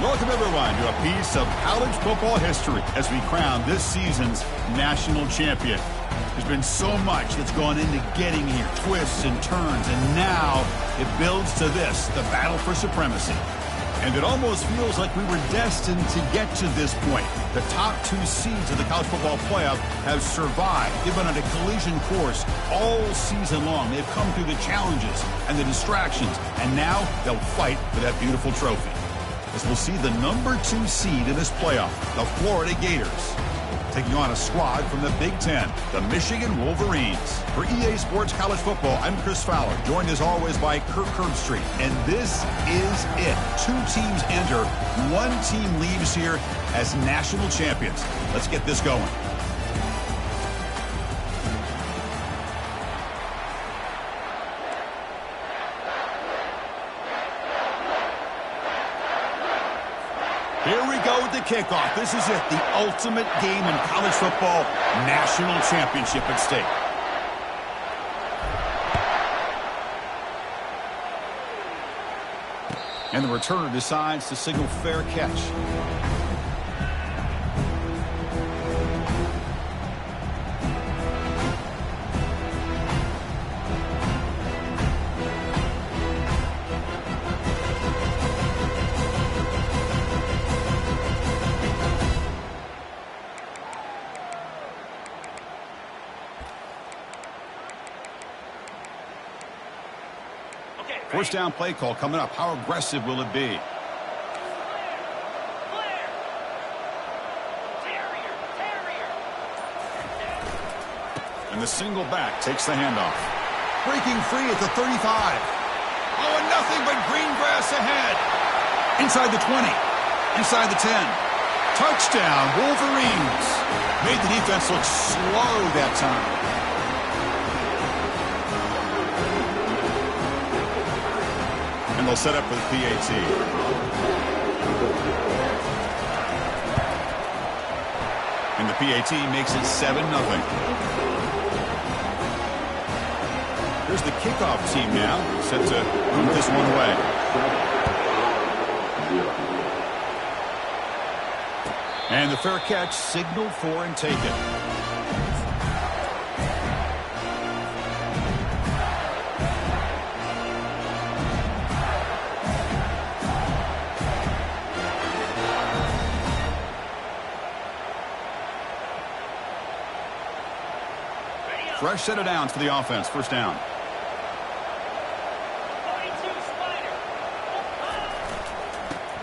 Welcome, everyone, to a piece of college football history as we crown this season's national champion. There's been so much that's gone into getting here, twists and turns, and now it builds to this, the battle for supremacy. And it almost feels like we were destined to get to this point. The top two seeds of the college football playoff have survived. They've been on a collision course all season long. They've come through the challenges and the distractions, and now they'll fight for that beautiful trophy. As we'll see the number 2 seed in this playoff, the Florida Gators, taking on a squad from the Big Ten, the Michigan Wolverines. For EA Sports College Football, I'm Chris Fowler, joined as always by Kirk Herbstreit. And this is it. 2 teams enter, 1 team leaves here as national champions. Let's get this going. Here we go with the kickoff. This is it, the ultimate game in college football, national championship at stake. And the returner decides to signal fair catch. First down play call coming up. How aggressive will it be? And the single back takes the handoff. Breaking free at the 35. Oh, and nothing but green grass ahead. Inside the 20. Inside the 10. Touchdown, Wolverines. Made the defense look slow that time. And they'll set up for the PAT. And the PAT makes it 7-0. Here's the kickoff team now, set to move this one away. And the fair catch signaled for and taken. Fresh set of downs for the offense. First down.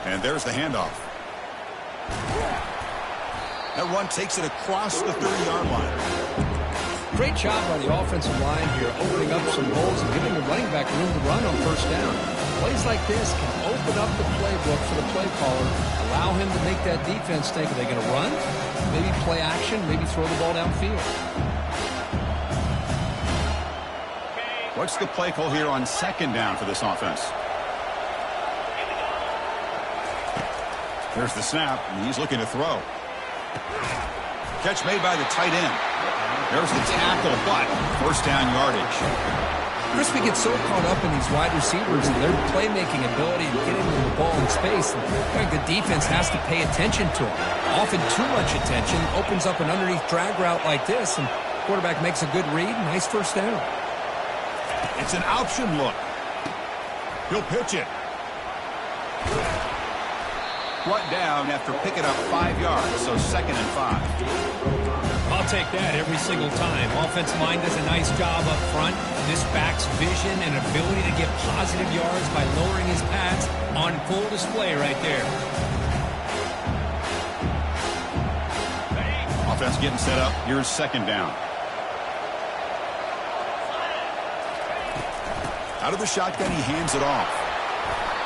And there's the handoff. That run takes it across the 30-yard line. Great job by the offensive line here, opening up some holes and giving the running back room to run on first down. Plays like this can open up the playbook for the play caller, allow him to make that defense think, are they going to run? Maybe play action, maybe throw the ball downfield. What's the play call here on second down for this offense? There's the snap, and he's looking to throw. Catch made by the tight end. There's the tackle, but first down yardage. Chris, we get so caught up in these wide receivers and their playmaking ability and getting them the ball in space. And I think the defense has to pay attention to them. Often too much attention opens up an underneath drag route like this, and quarterback makes a good read. Nice first down. It's an option look. He'll pitch it. Brought down after picking up 5 yards, so 2nd and 5. I'll take that every single time. Offensive line does a nice job up front. This back's vision and ability to get positive yards by lowering his pads on full display right there. Offense getting set up. Here's second down. Out of the shotgun, he hands it off.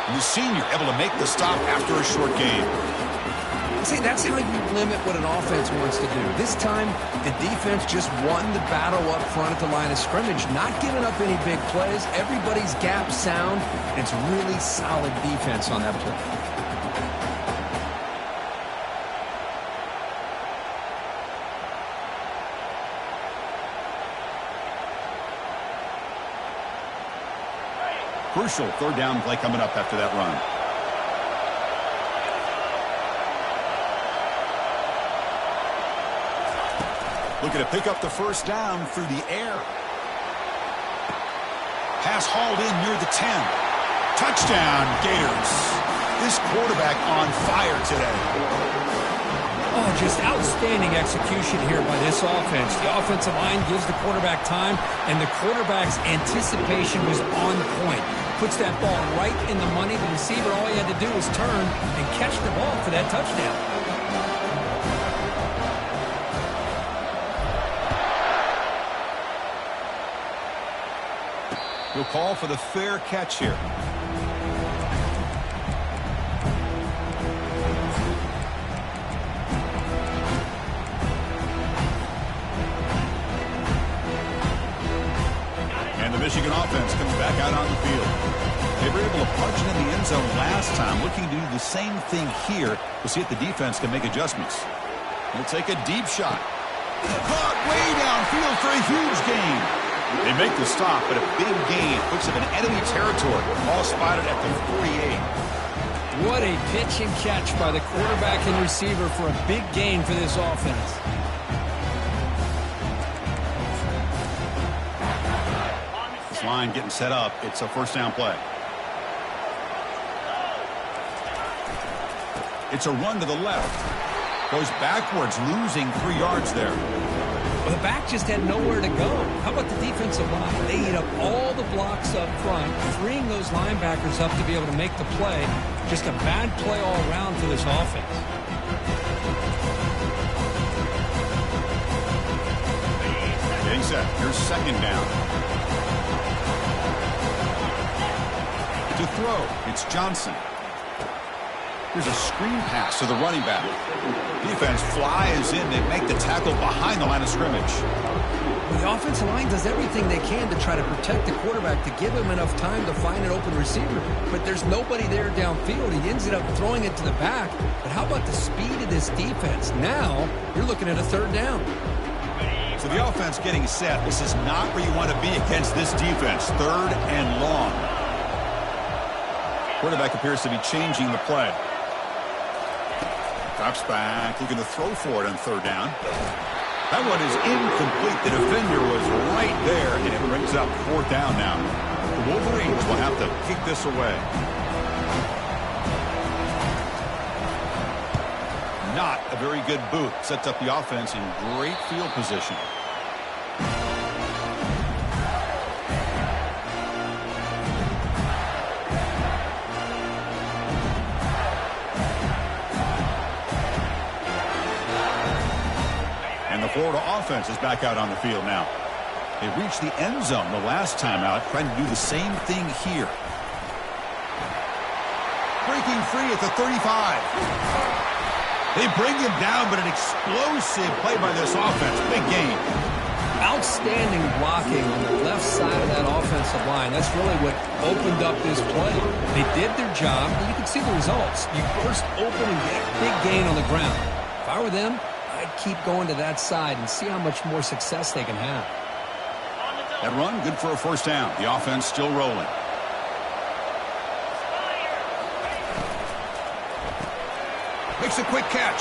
And the senior able to make the stop after a short game. See, that's how you limit what an offense wants to do. This time, the defense just won the battle up front at the line of scrimmage, not giving up any big plays. Everybody's gap sound. It's really solid defense on that play. Crucial third down play coming up after that run. Looking to pick up the first down through the air. Pass hauled in near the 10. Touchdown, Gators. This quarterback on fire today. Oh, just outstanding execution here by this offense. The offensive line gives the quarterback time, and the quarterback's anticipation was on point. Puts that ball right in the money. The receiver, all he had to do was turn and catch the ball for that touchdown. We'll call for the fair catch here. And the Michigan offense comes back out on the field. They were able to punch it in the end zone last time. Looking to do the same thing here. We'll see if the defense can make adjustments. We'll take a deep shot. Caught way downfield for a huge gain. They make the stop, but a big gain puts them in enemy territory. Ball spotted at the 48. What a pitch and catch by the quarterback and receiver for a big gain for this offense. This line getting set up. It's a first down play. It's a run to the left. Goes backwards, losing 3 yards there. Well, the back just had nowhere to go. How about the defensive line? They eat up all the blocks up front, freeing those linebackers up to be able to make the play. Just a bad play all around for this offense. Getting set. Here's second down. To throw, it's Johnson. Here's a screen pass to the running back. Defense flies in. They make the tackle behind the line of scrimmage. The offensive line does everything they can to try to protect the quarterback, to give him enough time to find an open receiver. But there's nobody there downfield. He ends up throwing it to the back. But how about the speed of this defense? Now you're looking at a third down. So the offense getting set. This is not where you want to be against this defense. Third and long. Quarterback appears to be changing the play. Drops back, looking to throw for it on third down. That one is incomplete. The defender was right there, and it brings up fourth down now. The Wolverines will have to kick this away. Not a very good boot. Sets up the offense in great field position. Florida offense is back out on the field now. They reached the end zone the last time out, trying to do the same thing here. Breaking free at the 35. They bring him down, but an explosive play by this offense. Big gain. Outstanding blocking on the left side of that offensive line. That's really what opened up this play. They did their job, and you can see the results. You burst open and get a big gain on the ground. If I were them, I'd keep going to that side and see how much more success they can have. That run, good for a first down. The offense still rolling. Makes a quick catch.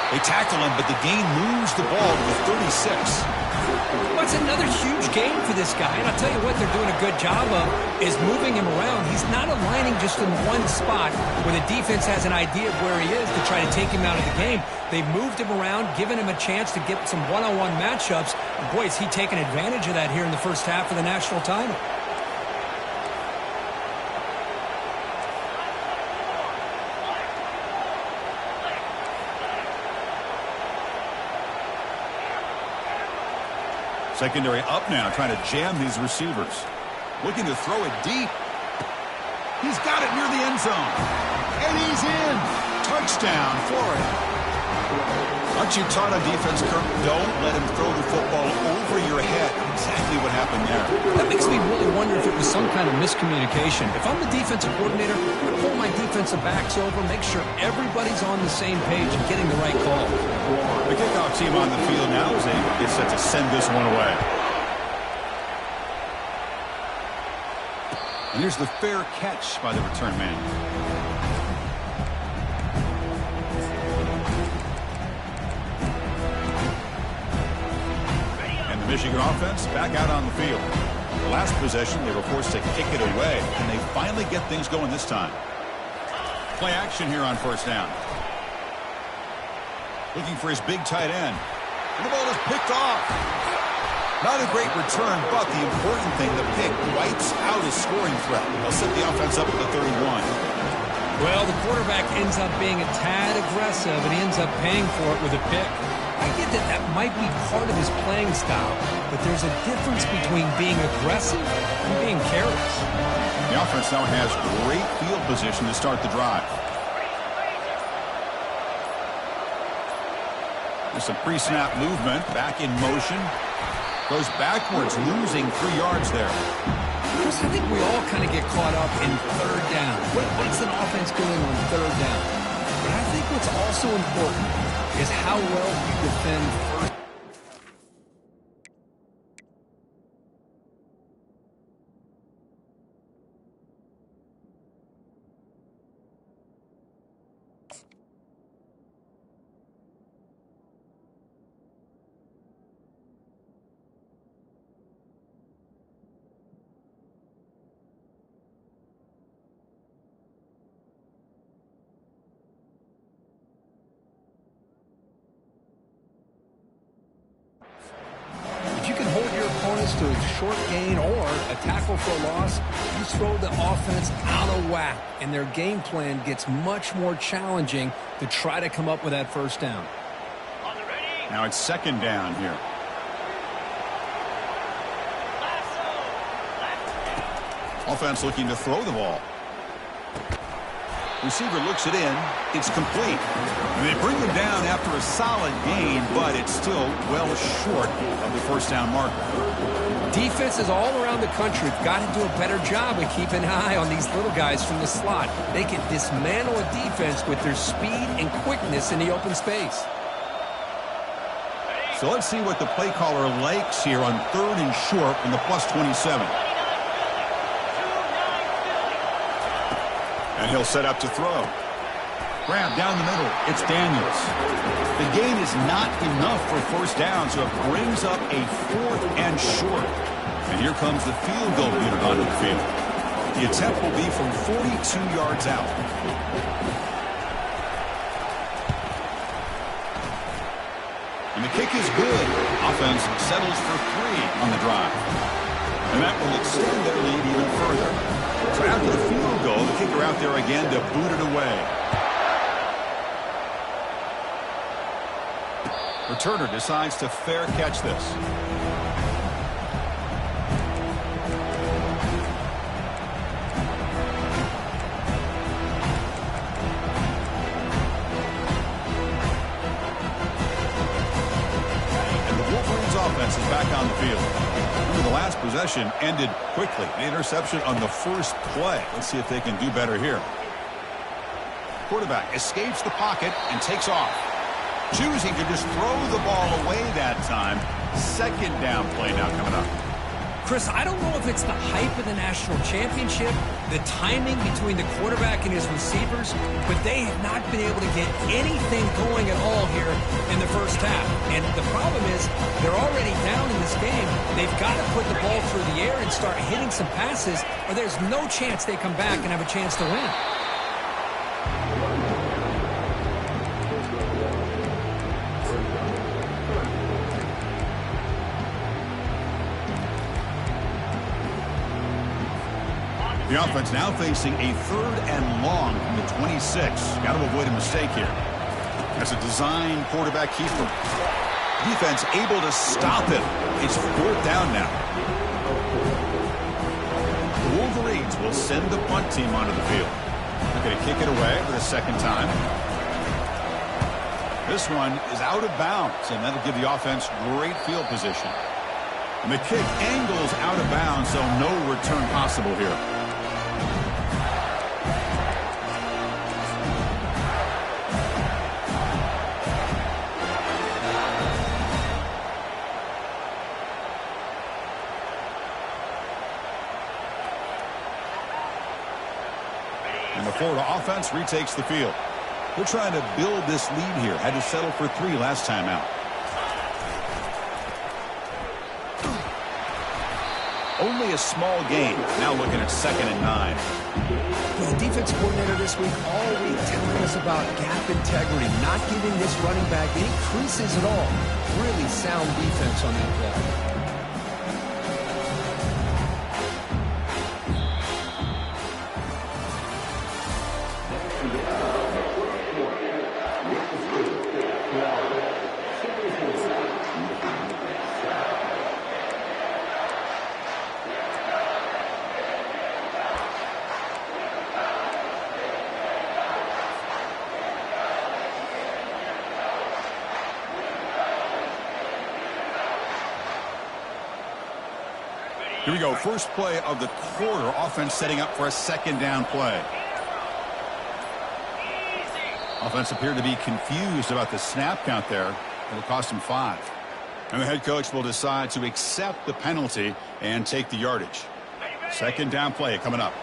They tackle him, but the gain moves the ball to the 36. Well, it's another huge game for this guy, and I'll tell you what they're doing a good job of is moving him around. He's not aligning just in one spot where the defense has an idea of where he is to try to take him out of the game. They've moved him around, given him a chance to get some one-on-one matchups. And boy, is he taking advantage of that here in the first half of the national title. Secondary up now, trying to jam these receivers. Looking to throw it deep. He's got it near the end zone. And he's in. Touchdown, Florida. Aren't you taught on defense, Kirk? Don't let him throw the football over your head. Exactly what happened there. That makes me really wonder if it was some kind of miscommunication. If I'm the defensive coordinator, I pull my defensive backs over, make sure everybody's on the same page and getting the right call. The kickoff team on the field now is able to get set to send this one away. And here's the fair catch by the return man. Michigan offense back out on the field. The last possession, they were forced to kick it away, and they finally get things going this time. Play action here on first down. Looking for his big tight end. And the ball is picked off. Not a great return, but the important thing, the pick wipes out his scoring threat. They'll set the offense up at the 31. Well, the quarterback ends up being a tad aggressive, and he ends up paying for it with a pick. I get that that might be part of his playing style, but there's a difference between being aggressive and being careless. The offense now has great field position to start the drive. There's some pre-snap movement, back in motion. Goes backwards, losing 3 yards there. Chris, I think we all kind of get caught up in third down. What's an offense doing on third down? But I think what's also important is how well you defend first. To a short gain or a tackle for a loss, you throw the offense out of whack, and their game plan gets much more challenging to try to come up with that first down. Now it's second down here. Offense looking to throw the ball. Receiver looks it in. It's complete. And they bring him down after a solid gain, but it's still well short of the first down marker. Defenses all around the country have got to do a better job of keeping an eye on these little guys from the slot. They can dismantle a defense with their speed and quickness in the open space. So let's see what the play caller likes here on third and short from the +27. And he'll set up to throw. Grab down the middle. It's Daniels. The gain is not enough for first down, so it brings up a 4th and short. And here comes the field goal unit onto the field. The attempt will be from 42 yards out. And the kick is good. Offense settles for 3 on the drive. And that will extend their lead even further. So after the field goal, the kicker out there again to boot it away. Returner decides to fair catch this. And the Wolverines offense is back on the field. Remember, the last possession ended quickly. The interception on the first play. Let's see if they can do better here. Quarterback escapes the pocket and takes off. Choosing to just throw the ball away that time. Second down play now coming up. Chris, I don't know if it's the hype of the national championship, the timing between the quarterback and his receivers, but they have not been able to get anything going at all here in the first half. And the problem is they're already down in this game. They've got to put the ball through the air and start hitting some passes, or there's no chance they come back and have a chance to win. The offense now facing a 3rd and long from the 26. Got to avoid a mistake here. As a design quarterback keeper. Defense able to stop it. It's 4th down now. The Wolverines will send the punt team onto the field. They're going to kick it away for the second time. This one is out of bounds, and that'll give the offense great field position. And the kick angles out of bounds, so no return possible here. And the Florida offense retakes the field. They're trying to build this lead here. Had to settle for 3 last time out. Only a small gain. Now looking at 2nd and 9. The defensive coordinator this week all week telling us about gap integrity, not giving this running back any creases at all. Really sound defense on that play. Here we go. First play of the quarter. Offense setting up for a 2nd down play. Offense appeared to be confused about the snap count there. It'll cost him 5. And the head coach will decide to accept the penalty and take the yardage. 2nd down play coming up.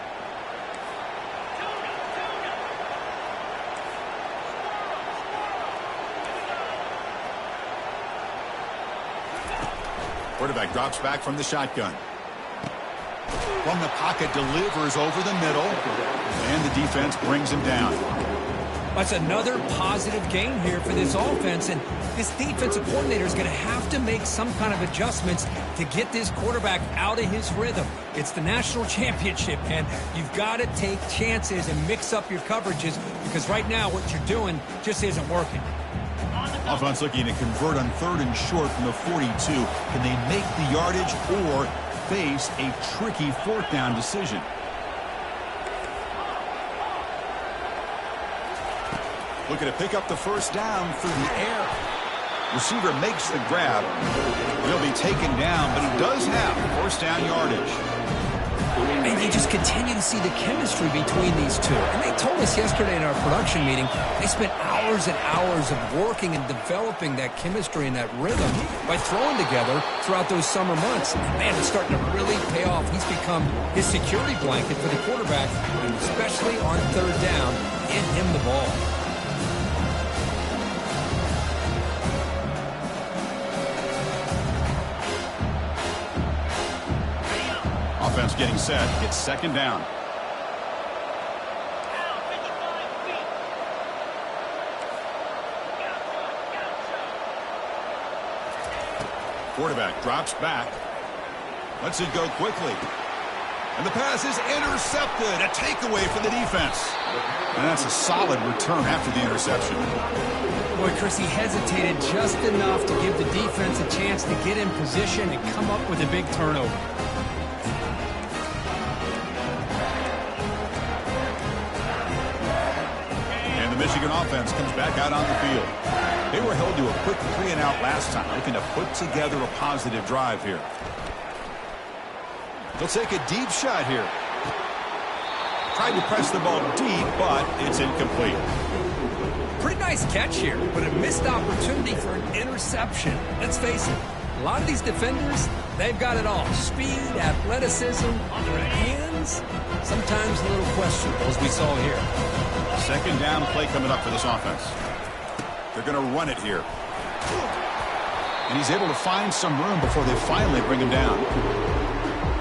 Quarterback drops back from the shotgun. From the pocket, delivers over the middle, and the defense brings him down. That's another positive game here for this offense, and this defensive coordinator is going to have to make some kind of adjustments to get this quarterback out of his rhythm. It's the national championship, and you've got to take chances and mix up your coverages, because right now what you're doing just isn't working. Offense looking to convert on 3rd and short from the 42. Can they make the yardage or face a tricky 4th down decision? Looking to pick up the 1st down through the air. Receiver makes the grab. He'll be taken down, but he does have 1st down yardage. And you just continue to see the chemistry between these two. And they told us yesterday in our production meeting, they spent hours and hours of working and developing that chemistry and that rhythm by throwing together throughout those summer months. And man, it's starting to really pay off. He's become his security blanket for the quarterback, and especially on 3rd down, get him the ball. Offense getting set. It's 2nd down. Quarterback drops back. Lets it go quickly. And the pass is intercepted. A takeaway for the defense. And that's a solid return after the interception. Boy, Chris, he hesitated just enough to give the defense a chance to get in position and come up with a big turnover. Michigan offense comes back out on the field. They were held to a quick 3-and-out last time, looking to put together a positive drive here. They'll take a deep shot here. Tried to press the ball deep, but it's incomplete. Pretty nice catch here, but a missed opportunity for an interception. Let's face it, a lot of these defenders, they've got it all. Speed, athleticism, on their hands, sometimes a little questionable, as we saw here. 2nd down play coming up for this offense. They're going to run it here. And he's able to find some room before they finally bring him down.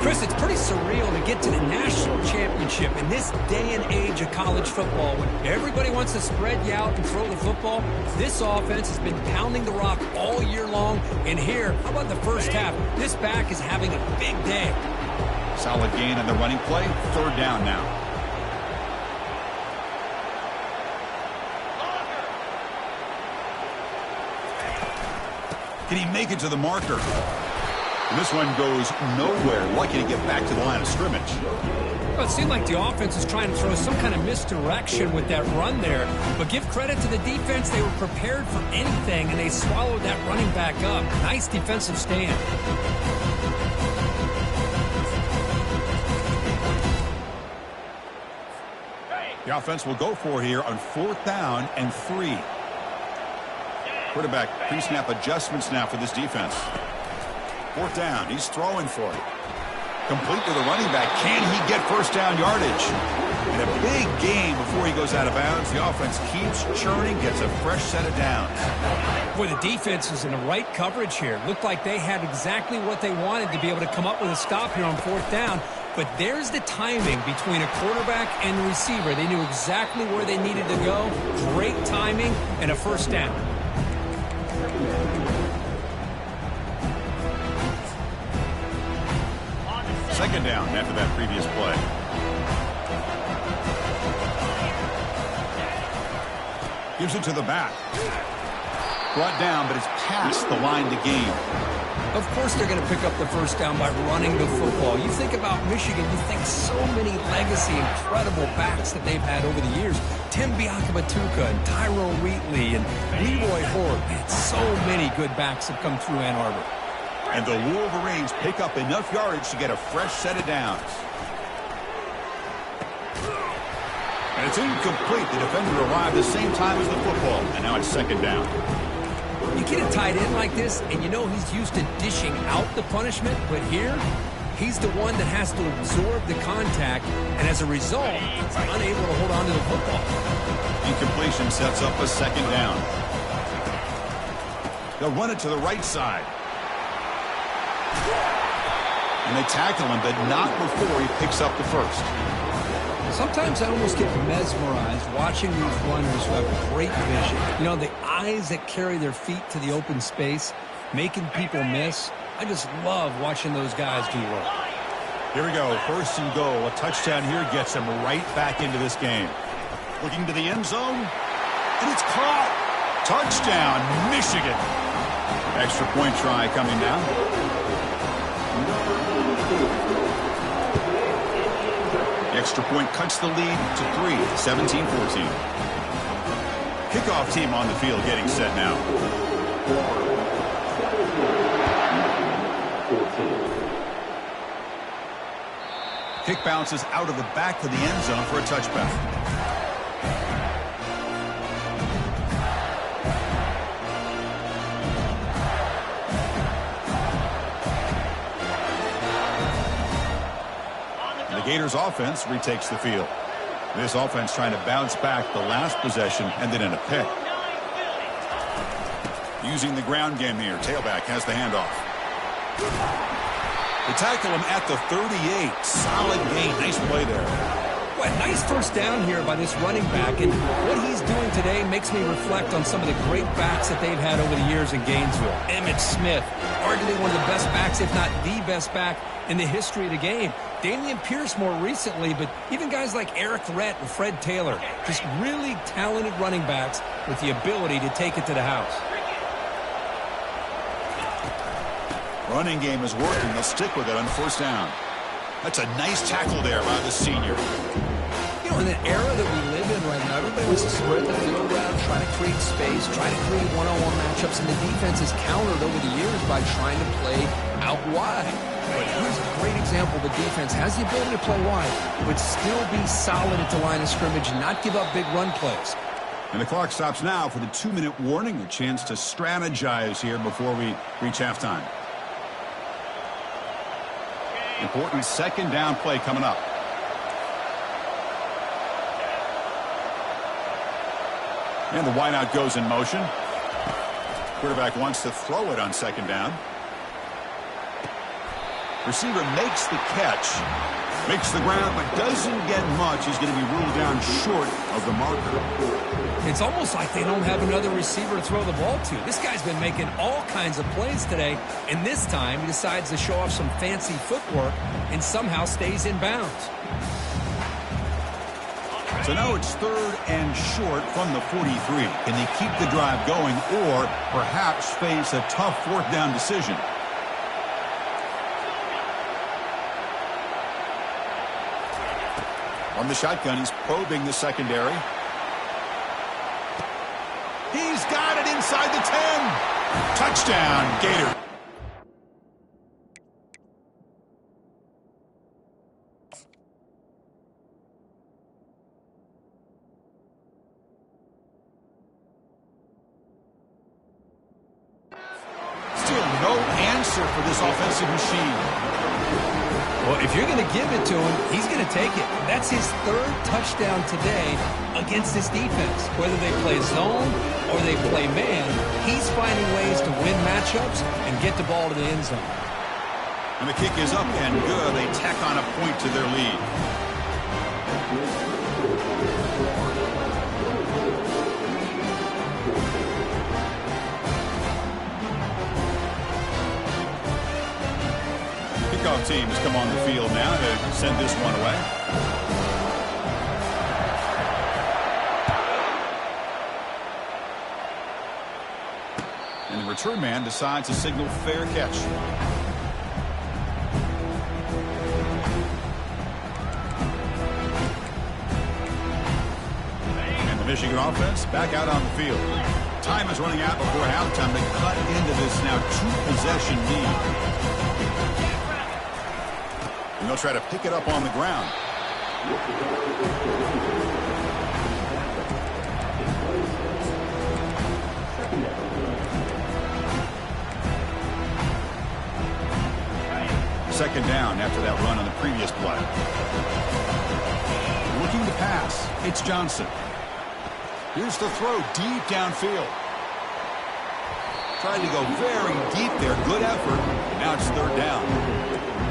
Chris, it's pretty surreal to get to the national championship in this day and age of college football when everybody wants to spread you out and throw the football. This offense has been pounding the rock all year long. And here, how about the first half? This back is having a big day. Solid gain on the running play. 3rd down now. Can he make it to the marker? And this one goes nowhere. Lucky to get back to the line of scrimmage. Well, it seemed like the offense was trying to throw some kind of misdirection with that run there. But give credit to the defense. They were prepared for anything, and they swallowed that running back up. Nice defensive stand. The offense will go for here on 4th down and 3. Quarterback pre-snap adjustments now for this defense. 4th down. He's throwing for it. Complete to the running back. Can he get 1st down yardage? In a big game before he goes out of bounds, the offense keeps churning, gets a fresh set of downs. Boy, the defense was in the right coverage here. Looked like they had exactly what they wanted to be able to come up with a stop here on 4th down. But there's the timing between a quarterback and the receiver. They knew exactly where they needed to go. Great timing and a 1st down. Second down after that previous play. Gives it to the back. Brought down, but it's past the line to gain. Of course they're going to pick up the 1st down by running the football. You think about Michigan, you think so many legacy, incredible backs that they've had over the years. Tim Biakabatuka and Tyrone Wheatley and Leroy Horde. Man, so many good backs have come through Ann Arbor. And the Wolverines pick up enough yardage to get a fresh set of downs. And it's incomplete. The defender arrived the same time as the football. And now it's 2nd down. You get a tight end like this, and you know he's used to dishing out the punishment, but here, he's the one that has to absorb the contact, and as a result, he's unable to hold on to the football. Incompletion sets up a 2nd down. They'll run it to the right side. And they tackle him, but not before he picks up the 1st. Sometimes I almost get mesmerized watching these runners who have great vision. You know, the eyes that carry their feet to the open space, making people miss. I just love watching those guys do work. Here we go, 1st and goal. A touchdown here gets them right back into this game. Looking to the end zone, and it's caught. Touchdown, Michigan. Extra point try coming now. The extra point cuts the lead to 3, 17-14. Kickoff team on the field getting set now. Kick bounces out of the back of the end zone for a touchback. The Gators offense retakes the field. This offense trying to bounce back. The last possession ended in a pick. Using the ground game here. Tailback has the handoff. They tackle him at the 38. Solid gain. Nice play there. What a nice 1st down here by this running back. And what he's doing today makes me reflect on some of the great backs that they've had over the years in Gainesville. Emmitt Smith, arguably one of the best backs, if not the best back in the history of the game. Damian Pierce more recently, but even guys like Eric Rhett and Fred Taylor, just really talented running backs with the ability to take it to the house. Running game is working. They'll stick with it on 1st down. That's a nice tackle there by the senior. You know, in the era that we live in right now, everybody wants to spread the field around, try to create space, try to create one-on-one matchups, and the defense has countered over the years by trying to play out wide. But here's a great example. The defense has the ability to play wide, but still be solid at the line of scrimmage and not give up big run plays. And the clock stops now for the 2-minute warning. A chance to strategize here before we reach halftime. Important 2nd down play coming up. And the wideout goes in motion. Quarterback wants to throw it on 2nd down. Receiver makes the catch. Makes the ground, but doesn't get much. He's going to be ruled down short of the marker. It's almost like they don't have another receiver to throw the ball to. This guy's been making all kinds of plays today, and this time he decides to show off some fancy footwork and somehow stays in bounds. So now it's 3rd and short from the 43. Can they keep the drive going or perhaps face a tough 4th down decision? On the shotgun, he's probing the secondary. He's got it inside the 10. Touchdown, Gator. Still no answer for this offensive machine. Well, if you're going to give it to him, he's going to take it. That's his third touchdown today against this defense. Whether they play zone or they play man, he's finding ways to win matchups and get the ball to the end zone. And the kick is up and good. They tack on a point to their lead. Kickoff team has come on the field now to send this one away. And the return man decides to signal fair catch. And the Michigan offense back out on the field. Time is running out before halftime. They cut into this now two-possession lead. And they'll try to pick it up on the ground. Second down after that run on the previous play. Looking to pass. It's Johnson. Here's the throw deep downfield. Tried to go very deep there. Good effort. Now it's third down.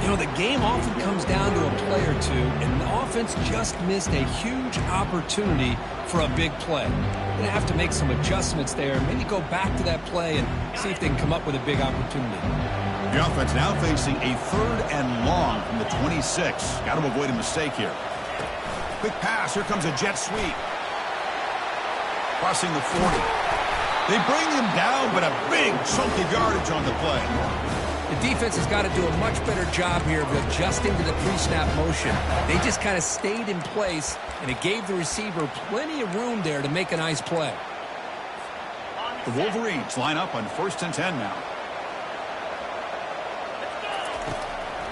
You know, the game often comes down to a play or two, and the offense just missed a huge opportunity for a big play. They're going to have to make some adjustments there, maybe go back to that play and see if they can come up with a big opportunity. The offense now facing a third and long from the 26. Got to avoid a mistake here. Quick pass. Here comes a jet sweep. Crossing the 40. They bring him down, but a big chunk of yardage on the play. The defense has got to do a much better job here of adjusting to the pre-snap motion. They just kind of stayed in place, and it gave the receiver plenty of room there to make a nice play. The Wolverines line up on 1st and 10 now.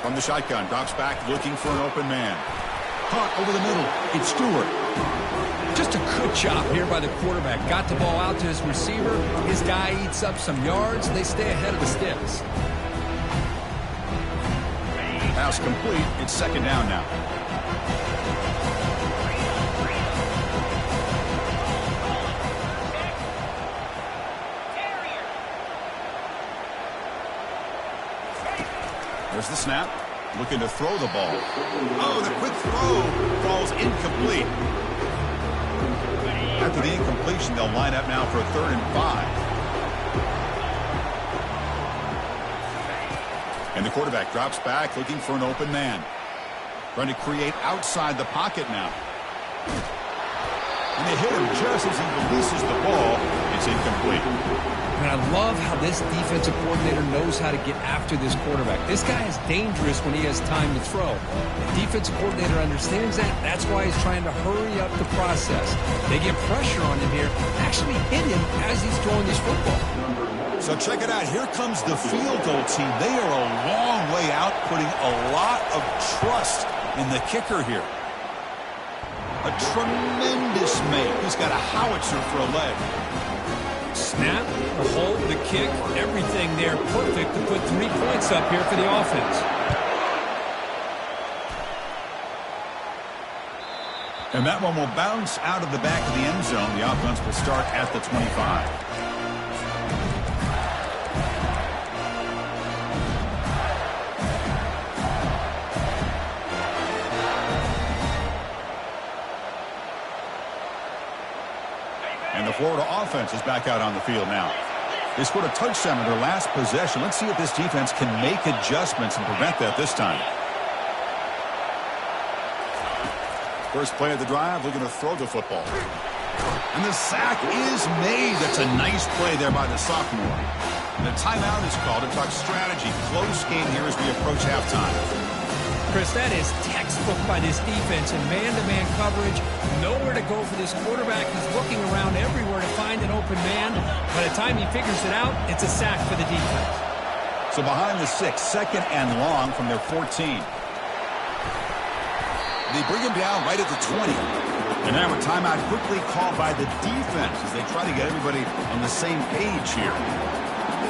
From the shotgun, drops back looking for an open man. Caught over the middle. It's Stewart. Just a good job here by the quarterback. Got the ball out to his receiver. His guy eats up some yards. They stay ahead of the sticks. Pass complete. It's second down now. There's the snap. Looking to throw the ball. Oh, the quick throw falls incomplete. After the incompletion, they'll line up now for a 3rd and 5. And the quarterback drops back looking for an open man. Trying to create outside the pocket now. And they hit him just as he releases the ball. It's incomplete. And I love how this defensive coordinator knows how to get after this quarterback. This guy is dangerous when he has time to throw. The defensive coordinator understands that. That's why he's trying to hurry up the process. They get pressure on him here, actually hit him as he's throwing this football. So check it out. Here comes the field goal team. They are a long way out, putting a lot of trust in the kicker here. A tremendous make. He's got a howitzer for a leg. Snap, the hold, the kick, everything there perfect to put 3 points up here for the offense. And that one will bounce out of the back of the end zone. The offense will start at the 25. And the Florida offense is back out on the field now. They scored a touchdown in their last possession. Let's see if this defense can make adjustments and prevent that this time. First play of the drive, looking to throw the football. And the sack is made. That's a nice play there by the sophomore. And a timeout is called to talk strategy. Close game here as we approach halftime. Chris, that is textbook by this defense in man-to-man coverage. Nowhere to go for this quarterback. He's looking around everywhere to find an open man. By the time he figures it out, it's a sack for the defense. So behind the 6, 2nd and long from their 14. They bring him down right at the 20. And now a timeout quickly called by the defense as they try to get everybody on the same page here.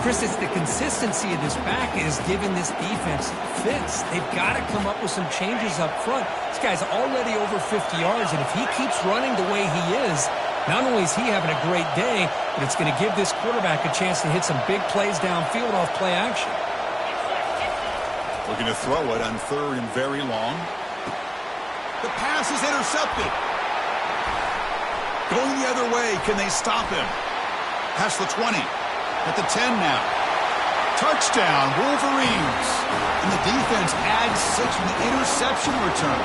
Chris, it's the consistency of this back is giving this defense fits. They've got to come up with some changes up front. This guy's already over 50 yards, and if he keeps running the way he is, not only is he having a great day, but it's going to give this quarterback a chance to hit some big plays downfield off play action. Looking to throw it on 3rd and very long. The pass is intercepted. Going the other way. Can they stop him? Past the 20. At the 10 now. Touchdown, Wolverines. And the defense adds 6 with the interception return.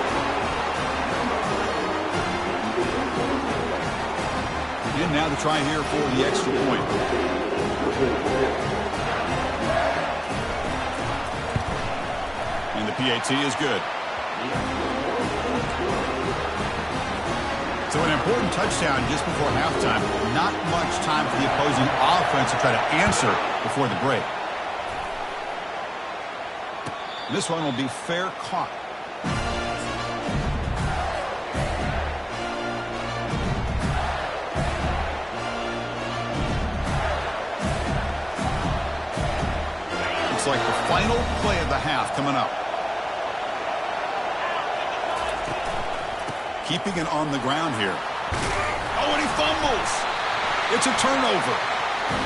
And now to try here for the extra point. And the PAT is good. So an important touchdown just before halftime. Not much time for the opposing offense to try to answer before the break. This one will be fair caught. Looks like the final play of the half coming up. Keeping it on the ground here. Oh, and he fumbles. It's a turnover.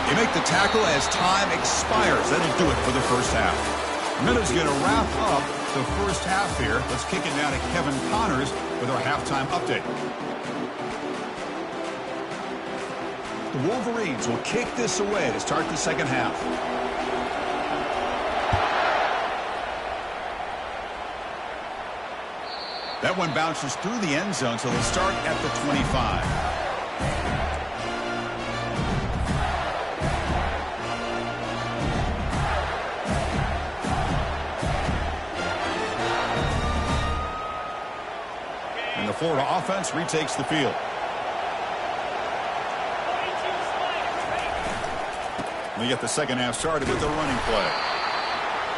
They make the tackle as time expires. That'll do it for the first half. Minutes going to wrap up the first half here. Let's kick it down to Kevin Connors with our halftime update. The Wolverines will kick this away to start the second half. That one bounces through the end zone, so they'll start at the 25. And the Florida offense retakes the field. We get the second half started with the running play.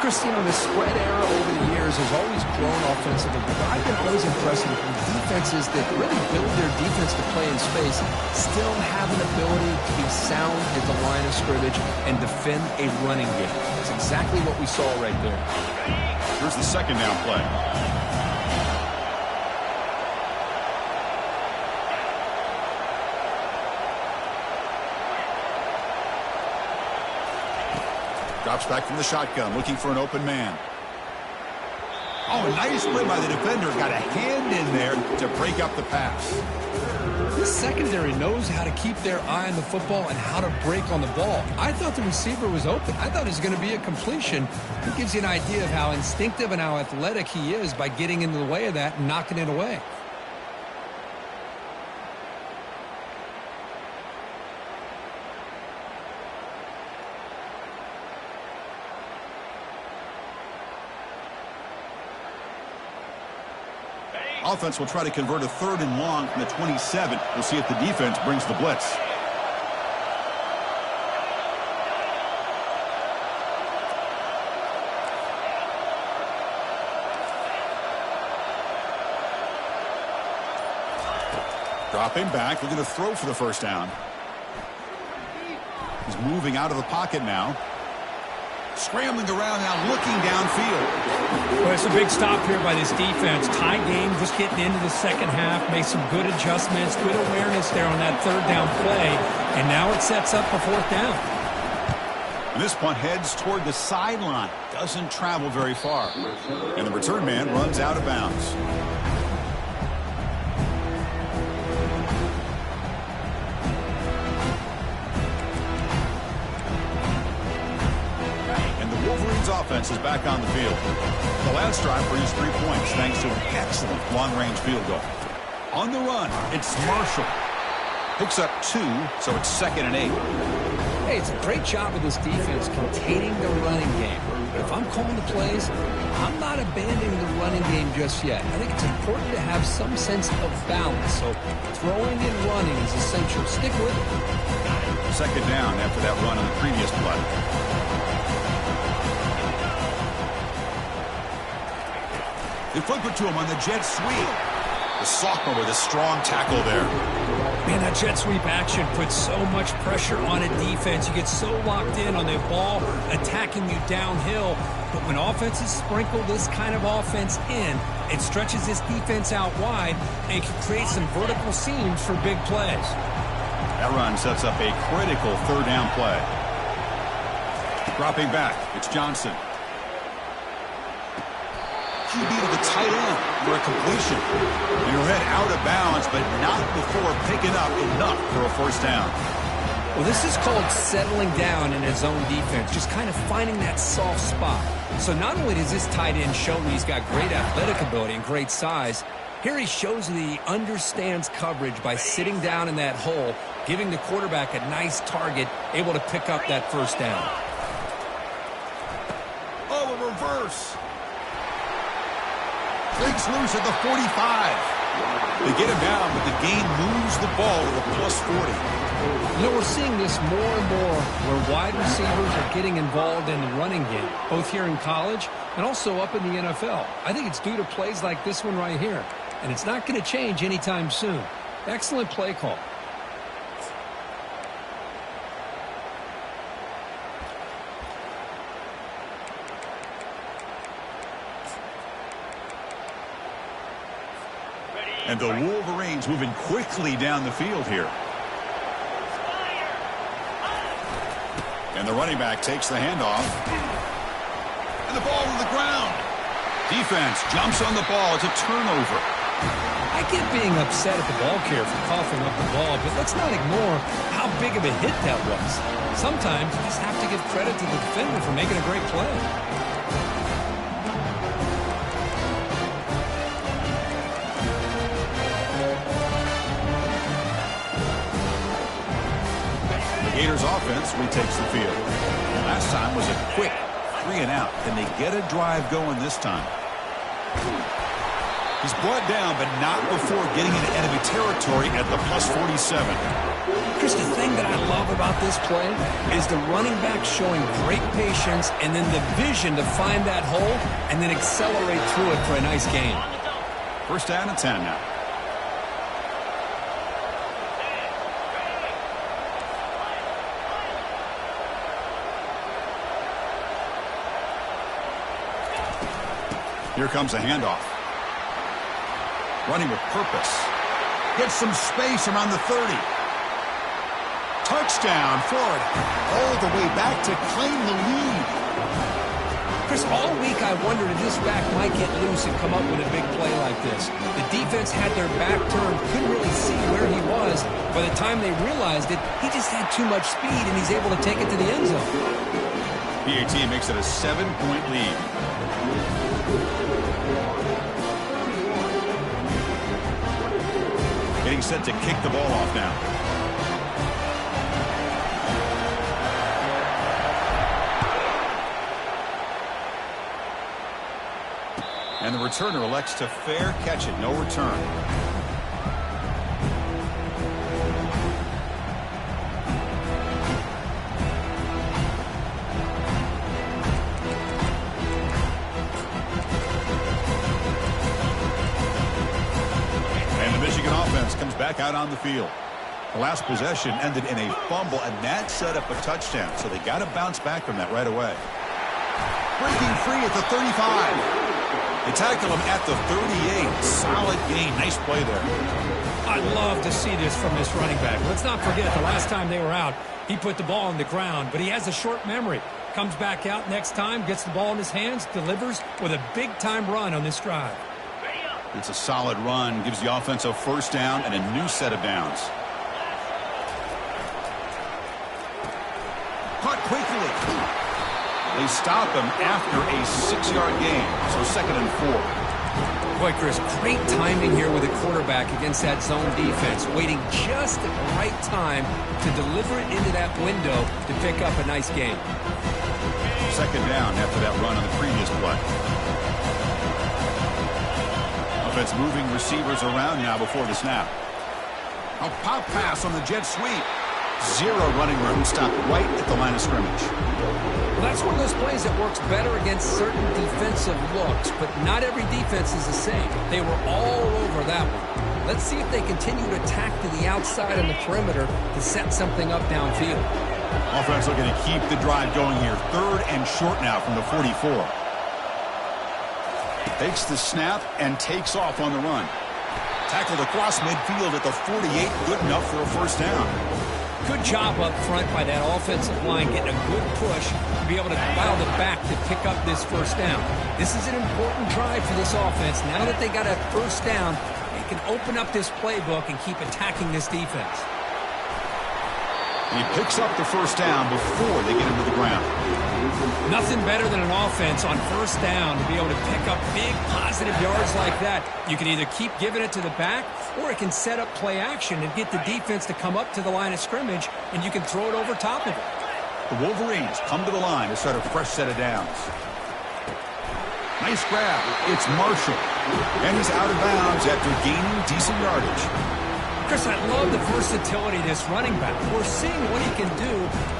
Christina, the spread era over the years has always grown offensively, but I've been always impressed with defenses that really build their defense to play in space, still have an ability to be sound at the line of scrimmage and defend a running game. That's exactly what we saw right there. Here's the second down play. Drops back from the shotgun, looking for an open man. Oh, nice play by the defender. Got a hand in there to break up the pass. This secondary knows how to keep their eye on the football and how to break on the ball. I thought the receiver was open. I thought it was going to be a completion. It gives you an idea of how instinctive and how athletic he is by getting into the way of that and knocking it away. Offense will try to convert a 3rd and long from the 27. We'll see if the defense brings the blitz. Dropping back, looking to throw for the first down. He's moving out of the pocket now. Scrambling around now, looking downfield. Well, it's a big stop here by this defense. Tie game, just getting into the second half. Made some good adjustments, good awareness there on that 3rd down play. And now it sets up a 4th down. And this punt heads toward the sideline. Doesn't travel very far. And the return man runs out of bounds. Offense is back on the field. The last drive produced 3 points thanks to an excellent long-range field goal. On the run, it's Marshall. Picks up 2, so it's 2nd and 8. Hey, it's a great job of this defense containing the running game. But if I'm calling the plays, I'm not abandoning the running game just yet. I think it's important to have some sense of balance. So throwing and running is essential. Stick with it. 2nd down after that run on the previous play. They flip it to him on the jet sweep. The sophomore with a strong tackle there. Man, that jet sweep action puts so much pressure on a defense. You get so locked in on the ball attacking you downhill. But when offenses sprinkle this kind of offense in, it stretches this defense out wide and can create some vertical seams for big plays. That run sets up a critical third down play. Dropping back, it's Johnson. QB to the tight end for a completion. He'll head out of bounds, but not before picking up enough for a first down. Well, this is called settling down in his own defense, just kind of finding that soft spot. So not only does this tight end show he's got great athletic ability and great size, here he shows that he understands coverage by sitting down in that hole, giving the quarterback a nice target, able to pick up that first down. Oh, a reverse. Breaks loose at the 45. They get him down, but the gain moves the ball to the +40. You know, we're seeing this more and more where wide receivers are getting involved in the running game, both here in college and also up in the NFL. I think it's due to plays like this one right here, and it's not going to change anytime soon. Excellent play call. And the Wolverines moving quickly down the field here. And the running back takes the handoff. And the ball to the ground. Defense jumps on the ball. It's a turnover. I get being upset at the ball carrier for coughing up the ball, but let's not ignore how big of a hit that was. Sometimes you just have to give credit to the defender for making a great play. Gators offense retakes the field. Last time was a quick 3-and-out. Can they get a drive going this time? He's brought down, but not before getting into enemy territory at the +47. Chris, the thing that I love about this play is the running back showing great patience and then the vision to find that hole and then accelerate through it for a nice gain. First down and 10 now. Here comes a handoff. Running with purpose. Gets some space around the 30. Touchdown, Florida. All the way back to claim the lead. Chris, all week I wondered if this back might get loose and come up with a big play like this. The defense had their back turned, couldn't really see where he was. By the time they realized it, he just had too much speed, and he's able to take it to the end zone. PAT makes it a 7-point lead. Getting set to kick the ball off now. And the returner elects to fair catch it. No return. Comes back out on the field. The last possession ended in a fumble, and that set up a touchdown. So they got to bounce back from that right away. Breaking free at the 35. They tackle him at the 38. Solid gain. Nice play there. I'd love to see this from this running back. Let's not forget the last time they were out, he put the ball on the ground, but he has a short memory. Comes back out next time, gets the ball in his hands, delivers with a big-time run on this drive. It's a solid run, gives the offense a first down and a new set of downs. Caught quickly. They stop him after a 6-yard gain, so 2nd and 4. Boy, Chris, great timing here with the quarterback against that zone defense, waiting just at the right time to deliver it into that window to pick up a nice gain. 2nd down after that run on the previous play. Offense moving receivers around now before the snap. A pop pass on the jet sweep. Zero running room, stopped right at the line of scrimmage. Well, that's one of those plays that works better against certain defensive looks, but not every defense is the same. They were all over that one. Let's see if they continue to attack to the outside on the perimeter to set something up downfield. Offense looking to keep the drive going here. 3rd and short now from the 44. Takes the snap and takes off on the run. Tackled across midfield at the 48. Good enough for a first down. Good job up front by that offensive line, getting a good push to be able to dial the back to pick up this first down. This is an important drive for this offense. Now that they got a first down, they can open up this playbook and keep attacking this defense. He picks up the first down before they get him to the ground. Nothing better than an offense on first down to be able to pick up big positive yards like that. You can either keep giving it to the back, or it can set up play action and get the defense to come up to the line of scrimmage, and you can throw it over top of it. The Wolverines come to the line to start a fresh set of downs. Nice grab. It's Marshall. And he's out of bounds after gaining decent yardage. Chris, I love the versatility of this running back. We're seeing what he can do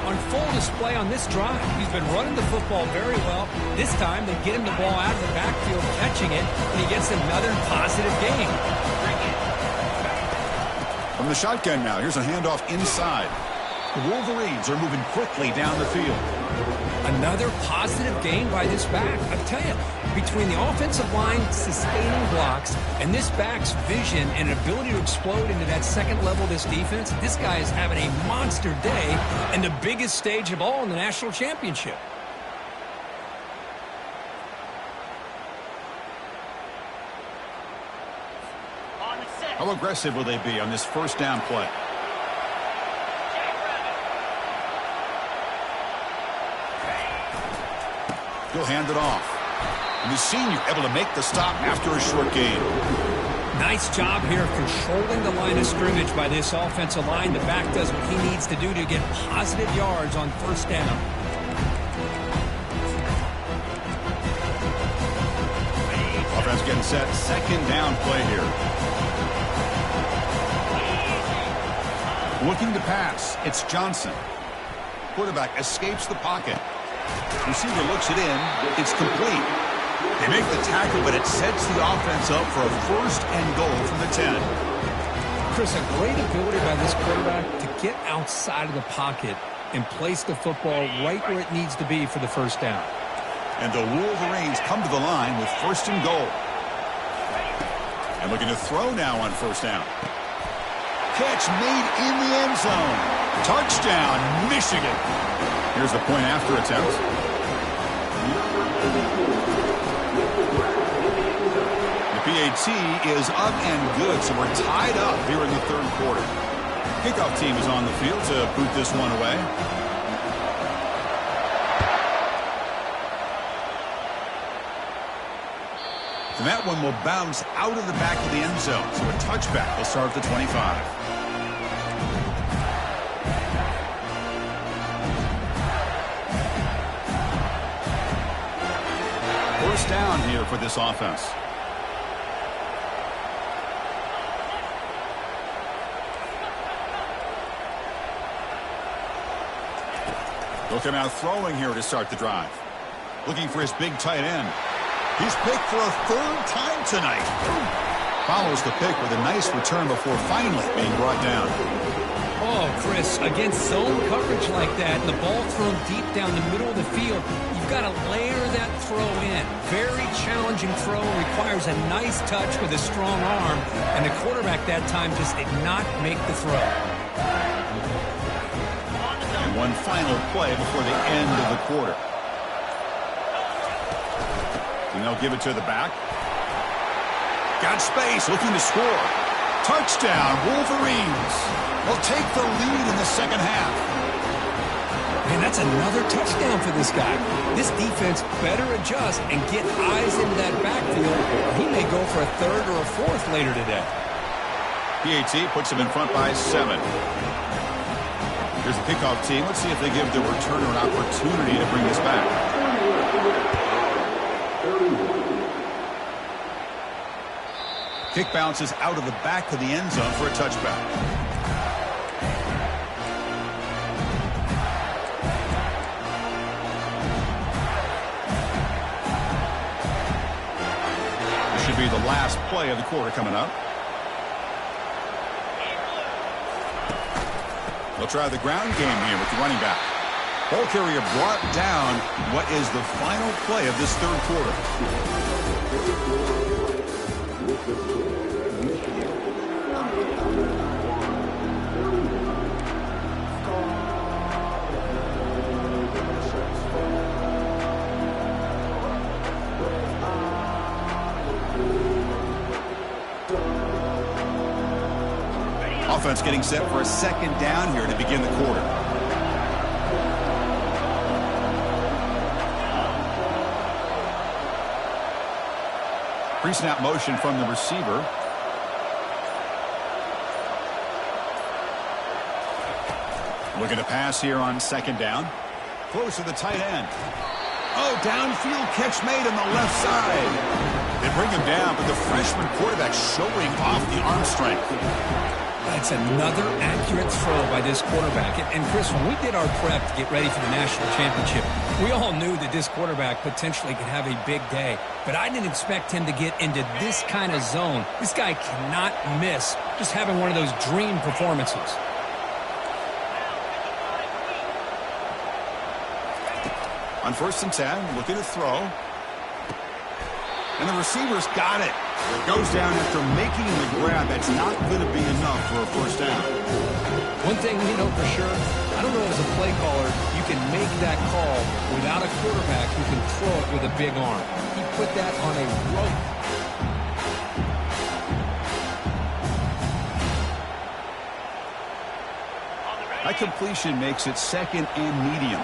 on full display on this drive. He's been running the football very well. This time, they get him the ball out of the backfield, catching it, and he gets another positive gain. From the shotgun now, here's a handoff inside. The Wolverines are moving quickly down the field. Another positive gain by this back. I tell you, between the offensive line sustaining blocks and this back's vision and ability to explode into that second level of this defense, this guy is having a monster day and the biggest stage of all in the national championship. How aggressive will they be on this first down play? He'll hand it off. And the senior able to make the stop after a short gain. Nice job here of controlling the line of scrimmage by this offensive line. The back does what he needs to do to get positive yards on first down. Offense getting set. Second down play here. Looking to pass. It's Johnson. Quarterback escapes the pocket. Receiver looks it in. It's complete. They make the tackle, but it sets the offense up for a first and goal from the 10. Chris, a great ability by this quarterback to get outside of the pocket and place the football right where it needs to be for the first down. And the Wolverines come to the line with first and goal. And looking to throw now on first down. Catch made in the end zone. Touchdown, Michigan. Here's the point after attempt. The PAT is up and good, so we're tied up here in the third quarter. Kickoff team is on the field to boot this one away. And that one will bounce out of the back of the end zone, so a touchback will start at the 25. First down here for this offense. He'll come out throwing here to start the drive. Looking for his big tight end. He's picked for a third time tonight. Follows the pick with a nice return before finally being brought down. Oh, Chris, against zone coverage like that, and the ball thrown deep down the middle of the field, you've got to layer that throw in. Very challenging throw, requires a nice touch with a strong arm, and the quarterback that time just did not make the throw. And one final play before the end of the quarter. And they'll give it to the back. Got space, looking to score. Touchdown, Wolverines. They'll take the lead in the second half. Man, that's another touchdown for this guy. This defense better adjust and get eyes into that backfield. He may go for a third or a fourth later today. PAT puts him in front by 7. Here's the kickoff team. Let's see if they give the returner an opportunity to bring this back. Kick bounces out of the back of the end zone for a touchback. last play of the quarter coming up. They'll try the ground game here with the running back. Ball carrier brought down. What is the final play of this third quarter? Offense getting set for a second down here to begin the quarter. Pre-snap motion from the receiver. Looking to pass here on second down. Close to the tight end. Oh, downfield catch made on the left side. They bring him down, but the freshman quarterback showing off the arm strength. That's another accurate throw by this quarterback. And Chris, when we did our prep to get ready for the national championship, we all knew that this quarterback potentially could have a big day. But I didn't expect him to get into this kind of zone. This guy cannot miss just having one of those dream performances. On 1st and 10, looking to throw. And the receiver's got it. Goes down after making the grab. That's not going to be enough for a first down. One thing we know for sure, I don't know as a play caller, you can make that call without a quarterback who can throw it with a big arm. He put that on a rope. That completion makes it second and medium.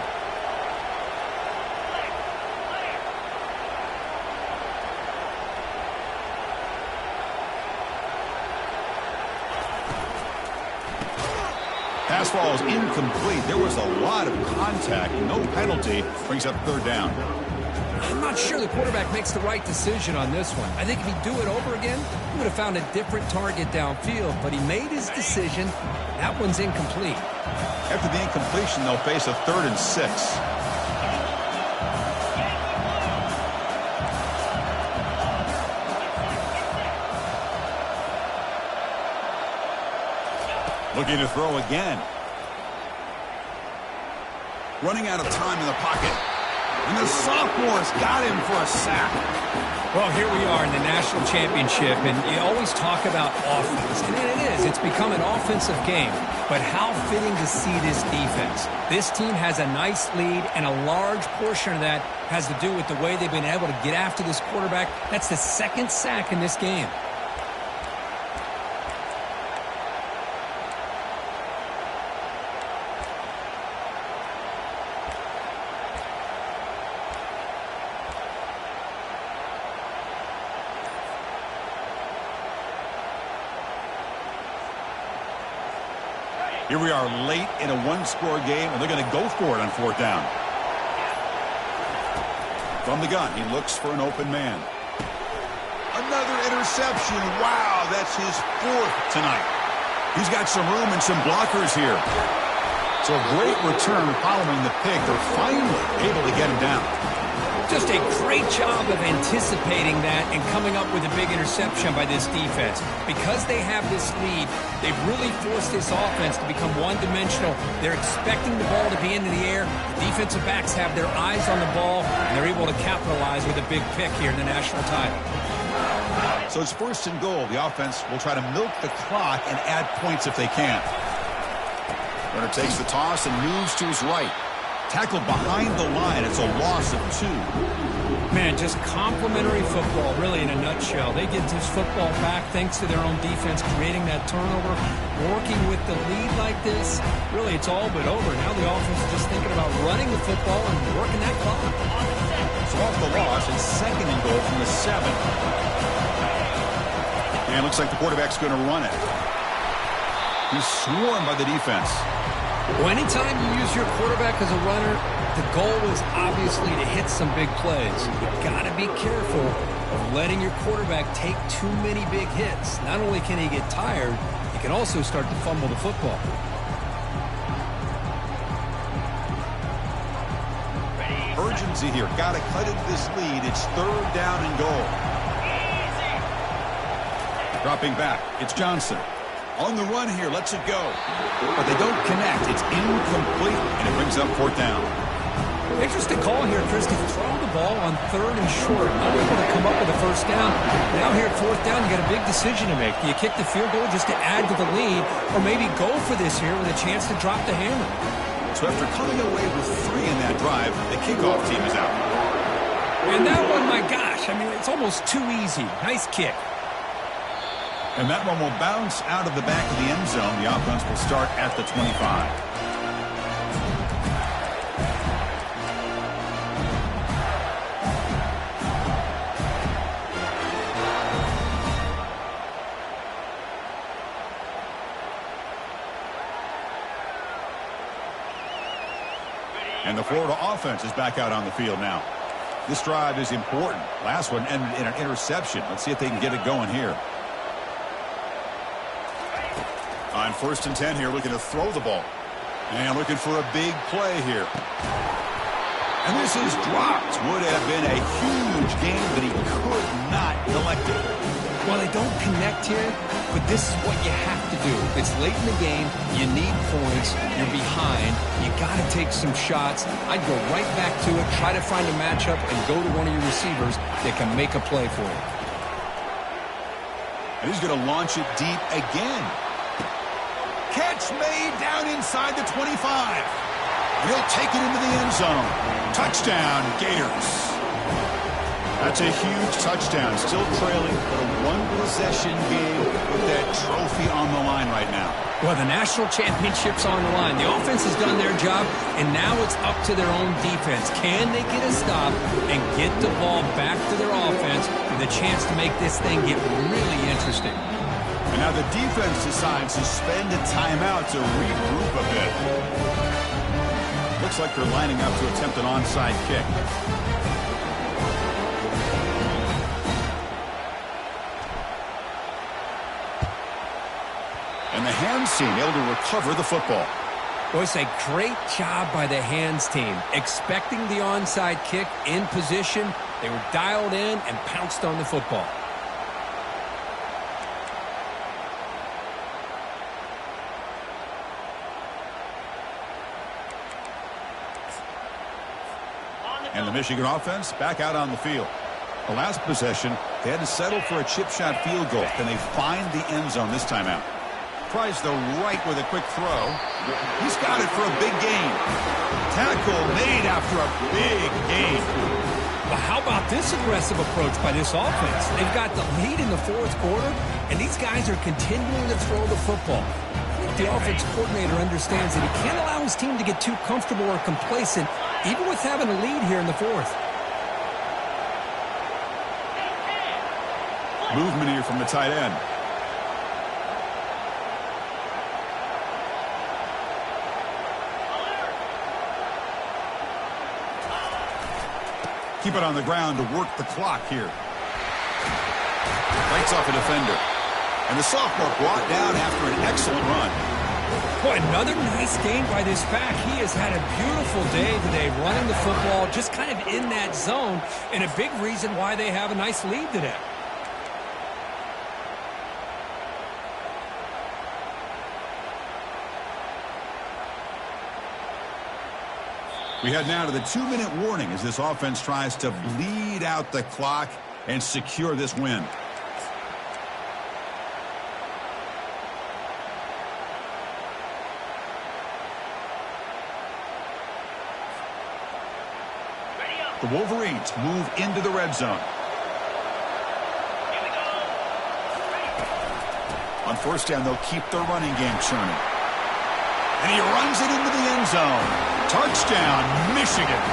Pass ball is incomplete. There was a lot of contact. No penalty. Brings up third down. I'm not sure the quarterback makes the right decision on this one. I think if he'd do it over again, he would have found a different target downfield. But he made his decision. That one's incomplete. After the incompletion, they'll face a 3rd and 6. Looking to throw again. Running out of time in the pocket. And the sophomore's got him for a sack. Well, here we are in the national championship, and you always talk about offense. And it is. It's become an offensive game. But how fitting to see this defense. This team has a nice lead, and a large portion of that has to do with the way they've been able to get after this quarterback. That's the 2nd sack in this game. Here we are late in a one-score game, and they're going to go for it on 4th down. From the gun, he looks for an open man. Another interception. Wow, that's his 4th tonight. He's got some room and some blockers here. So a great return following the pick. They're finally able to get him down. Just a great job of anticipating that and coming up with a big interception by this defense. Because they have this lead, they've really forced this offense to become one-dimensional. They're expecting the ball to be into the air. The defensive backs have their eyes on the ball, and they're able to capitalize with a big pick here in the national title. So it's 1st and goal. The offense will try to milk the clock and add points if they can. Runner takes the toss and moves to his right. Tackled behind the line. It's a loss of 2. Man, just complimentary football, really, in a nutshell. They get this football back thanks to their own defense, creating that turnover, working with the lead like this. Really, it's all but over. Now the offense is just thinking about running the football and working that clock. So off the loss, it's 2nd and goal from the 7. And it looks like the quarterback's going to run it. He's swarmed by the defense. Well, anytime you use your quarterback as a runner, the goal is obviously to hit some big plays. You've got to be careful of letting your quarterback take too many big hits. Not only can he get tired, he can also start to fumble the football. Urgency here. Got to cut into this lead. It's 3rd down and goal. Dropping back, it's Johnson. On the run here, lets it go. But they don't connect. It's incomplete, and it brings up 4th down. Interesting call here, Chris, to throw the ball on 3rd and short. Not able to come up with a 1st down. Now here at 4th down, you got a big decision to make. Do you kick the field goal just to add to the lead, or maybe go for this here with a chance to drop the hammer? So after coming away with 3 in that drive, the kickoff team is out. And that one, my gosh, I mean, it's almost too easy. Nice kick. And that one will bounce out of the back of the end zone. The offense will start at the 25. And the Florida offense is back out on the field now. This drive is important. Last one ended in an interception. Let's see if they can get it going here. On 1st and 10 here, looking to throw the ball. And looking for a big play here. And this is dropped. Would have been a huge game, but he could not collect it. Well, they don't connect here, but this is what you have to do. It's late in the game. You need points. You're behind. You got to take some shots. I'd go right back to it, try to find a matchup, and go to one of your receivers that can make a play for you. And he's going to launch it deep again. Catch made down inside the 25. He'll take it into the end zone. Touchdown, Gators. That's a huge touchdown. Still trailing, but a one-possession game with that trophy on the line right now. Well, the national championship's on the line. The offense has done their job, and now it's up to their own defense. Can they get a stop and get the ball back to their offense with a chance to make this thing get really interesting? And now the defense decides to spend a timeout to regroup a bit. Looks like they're lining up to attempt an onside kick. And the hands team able to recover the football. Well, it's a great job by the hands team. Expecting the onside kick in position, they were dialed in and pounced on the football. And the Michigan offense back out on the field. The last possession, they had to settle for a chip shot field goal. Can they find the end zone this time out? Tries the right with a quick throw. He's got it for a big gain. Tackle made after a big gain. Well, how about this aggressive approach by this offense? They've got the lead in the 4th quarter, and these guys are continuing to throw the football. The offense coordinator understands that he can't allow his team to get too comfortable or complacent, even with having a lead here in the 4th. Movement here from the tight end. Keep it on the ground to work the clock here. Lights off a defender. And the sophomore brought down after an excellent run. Boy, another nice game by this back. He has had a beautiful day today running the football, just kind of in that zone, and a big reason why they have a nice lead today. We head now to the 2-minute warning as this offense tries to bleed out the clock and secure this win. The Wolverines move into the red zone. On 1st down, they'll keep their running game churning. And he runs it into the end zone. Touchdown, Michigan.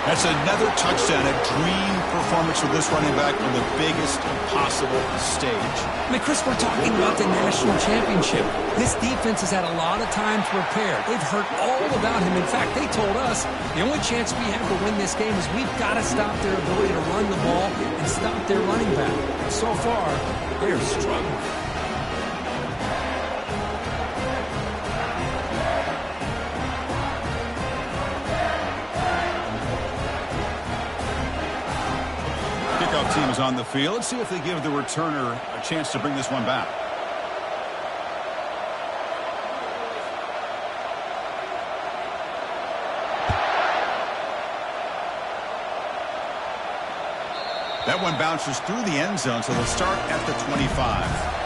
That's another touchdown, a dream performance for this running back on the biggest possible stage. I mean, Chris, we're talking about the national championship. This defense has had a lot of time to prepare. They've heard all about him. In fact, they told us the only chance we have to win this game is we've got to stop their ability to run the ball and stop their running back. And so far, they're struggling. team is on the field. Let's see if they give the returner a chance to bring this one back. That one bounces through the end zone, so they'll start at the 25.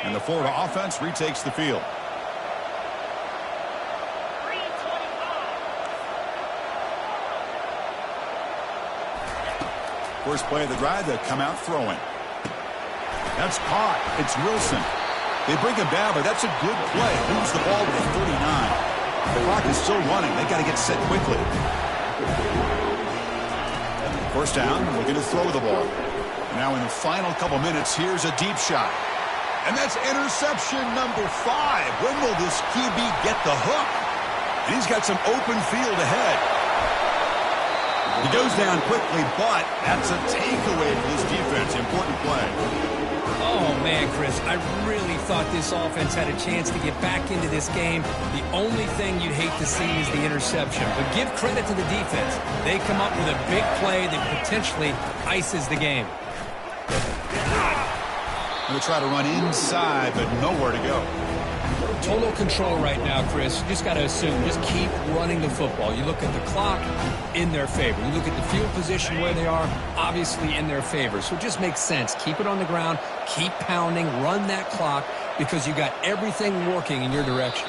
And the Florida offense retakes the field. First play of the drive, they'll come out throwing. That's caught. It's Wilson. They bring him down, but that's a good play. Moves the ball to the 39. The clock is still running. They got to get set quickly. First down, looking to throw the ball. Now in the final couple minutes, here's a deep shot. And that's interception number 5. When will this QB get the hook? And he's got some open field ahead. He goes down quickly, but that's a takeaway for this defense. Important play. Oh, man, Chris, I really thought this offense had a chance to get back into this game. The only thing you'd hate to see is the interception. But give credit to the defense. They come up with a big play that potentially ices the game. Going to try to run inside, but nowhere to go. Total control right now, Chris. You just got to assume. Just keep running the football. You look at the clock, in their favor. You look at the field position where they are, obviously in their favor. So it just makes sense. Keep it on the ground. Keep pounding. Run that clock because you got everything working in your direction.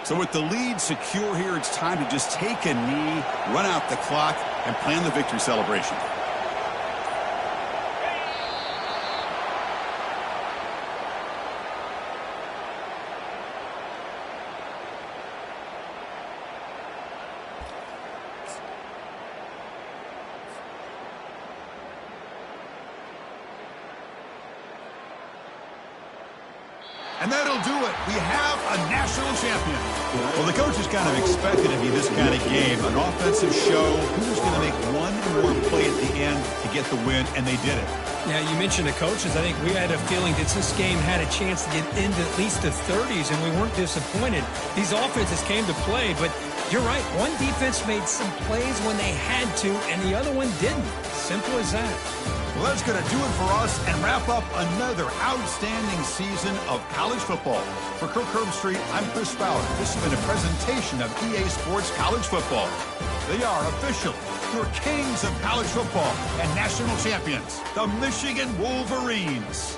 So with the lead secure here, it's time to just take a knee, run out the clock, and plan the victory celebration. And that'll do it. We have a national champion. Well, the coaches kind of expected it to be this kind of game, an offensive show. Who's going to make one more play at the end to get the win, and they did it. Yeah, you mentioned the coaches. I think we had a feeling that this game had a chance to get into at least the 30s, and we weren't disappointed. These offenses came to play, but you're right. One defense made some plays when they had to, and the other one didn't. Simple as that. Well, that's going to do it for us and wrap up another outstanding season of college football. For Kirk Herbstreit, I'm Chris Fowler. This has been a presentation of EA Sports College Football. They are official, your kings of college football and national champions, the Michigan Wolverines.